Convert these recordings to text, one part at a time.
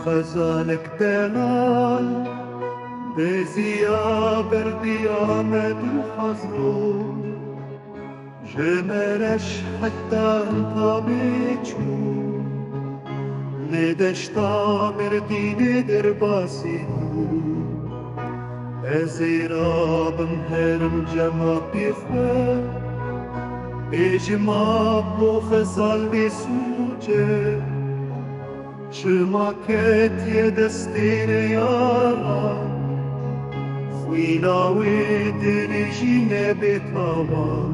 خزانك تنال بزيا بردي عمد وحزرو جمرش حتى انطبيتشو لدشتا بردي ندر باسينو ازيرا بمهرم جمع بيخوة بجمع بخزال بسوجه شماكت يدستير يارا خوينا ودرجينا بطابا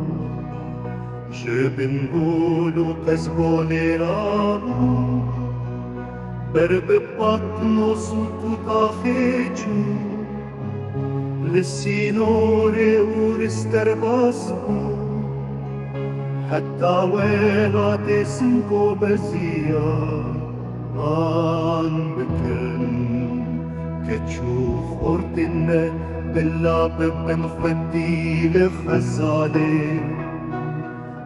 جبن بولو قزبوني رانو برب بطنو صوتو طاخيجو للسينوري ورستر باسبو حتى ويلا تسنكو بزيار آن بكن كتشوف أردن باللعب بن خدي لخزالي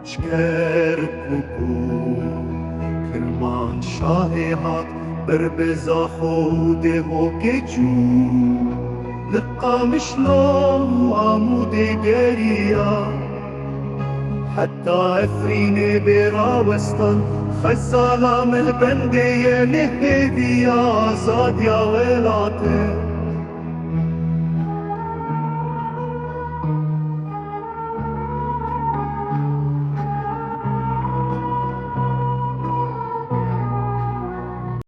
شكر كوكو كرمان شاهيهات بربزا خودي وكتشو لقى مشلام وعمودي قريا حتى أفريني براوستان خزالة من البندية لهدي يا زاد يا ولاتي